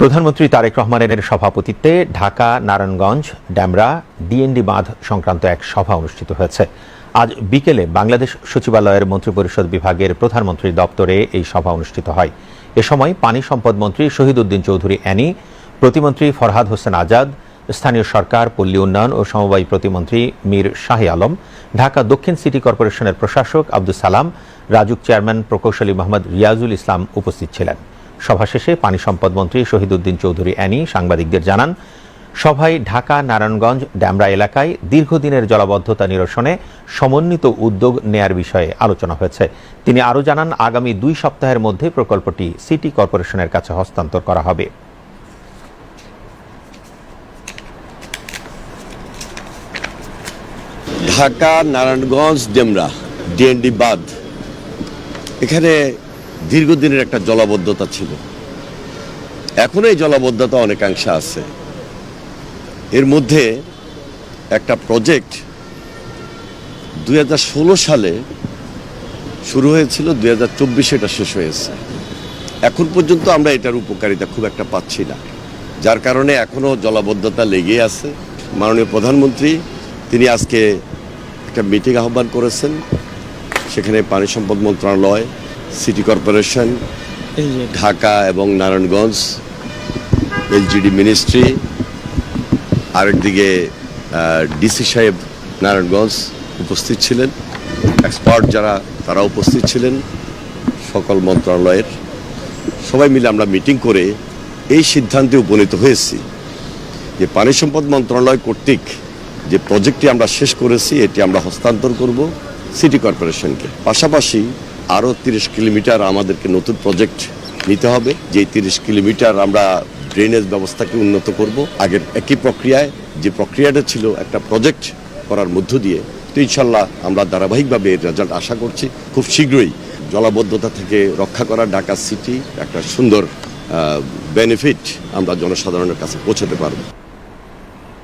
প্রধানমন্ত্রী তারেক রহমানের সভাপতিত্বে ঢাকা নারায়ণগঞ্জ ডেমরা ডিএনডি বাঁধ সংক্রান্ত এক সভা অনুষ্ঠিত হয়েছে। আজ বিকেলে বাংলাদেশ সচিবালয়ের মন্ত্রিপরিষদ বিভাগের প্রধানমন্ত্রীর দপ্তরে এই সভা অনুষ্ঠিত হয়। এ সময় পানি সম্পদ মন্ত্রী শহীদ উদ্দিন চৌধুরী অ্যানি, প্রতিমন্ত্রী ফরহাদ হোসেন আজাদ, স্থানীয় সরকার, পল্লী উন্নয়ন ও সমবায় প্রতিমন্ত্রী মীর শাহে আলম, ঢাকা দক্ষিণ সিটি কর্পোরেশনের প্রশাসক আব্দুল সালাম, রাজুক চেয়ারম্যান প্রকৌশলী মোহাম্মদ রিয়াজুল ইসলাম উপস্থিত ছিলেন। সভা শেষে পানি সম্পদ মন্ত্রী শহীদ উদ্দিন চৌধুরী অ্যানি সাংবাদিকদের জানান, সভায় ঢাকা নারায়ণগঞ্জ ডেমরা এলাকায় দীর্ঘদিনের জলাবদ্ধতা নিরসনে সমন্বিত উদ্যোগ নেয়ার বিষয়ে আলোচনা হয়েছে। তিনি আরও জানান, আগামী 2 সপ্তাহের মধ্যে প্রকল্পটি সিটি কর্পোরেশনের কাছে হস্তান্তর করা হবে। ঢাকা নারায়ণগঞ্জ ডেমরা ডিএনডি বাঁধ, এখানে দীর্ঘদিনের একটা জলাবদ্ধতা ছিল। এখনো এই জলাবদ্ধতা অনেকাংশে আছে। এর মধ্যে একটা প্রজেক্ট 2016 সালে শুরু হয়েছিল, 2024 এটা শেষ হয়েছে। এখন পর্যন্ত আমরা এটার উপকারিতা খুব একটা পাচ্ছি না, যার কারণে এখনো জলাবদ্ধতা লেগে আছে। মাননীয় প্রধানমন্ত্রী তিনি আজকে একটা মিটিং আহ্বান করেছেন, সেখানে পানি সম্পদ মন্ত্রণালয়, সিটি কর্পোরেশন, ঢাকা এবং নারায়ণগঞ্জ, এলজিডি মিনিস্ট্রি, আরেকদিকে ডিসি সাহেব নারায়ণগঞ্জ উপস্থিত ছিলেন, এক্সপার্ট যারা তারা উপস্থিত ছিলেন, সকল মন্ত্রণালয়ের সবাই মিলে আমরা মিটিং করে এই সিদ্ধান্তে উপনীত হয়েছি যে পানি সম্পদ মন্ত্রণালয় কর্তৃক যে প্রজেক্টটি আমরা শেষ করেছি এটি আমরা হস্তান্তর করব সিটি কর্পোরেশনকে। পাশাপাশি আরও 30 কিলোমিটার আমাদেরকে নতুন প্রজেক্ট নিতে হবে, যেই 30 কিলোমিটার আমরা ড্রেনেজ ব্যবস্থাকে উন্নত করব। আগের একই প্রক্রিয়ায় যে প্রক্রিয়াটা ছিল একটা প্রজেক্ট করার মধ্য দিয়ে, তো ইনশাল্লাহ আমরা ধারাবাহিকভাবে এর রেজাল্ট আশা করছি। খুব শীঘ্রই জলাবদ্ধতা থেকে রক্ষা করা ঢাকা সিটি একটা সুন্দর বেনিফিট আমরা জনসাধারণের কাছে পৌঁছাতে পারব।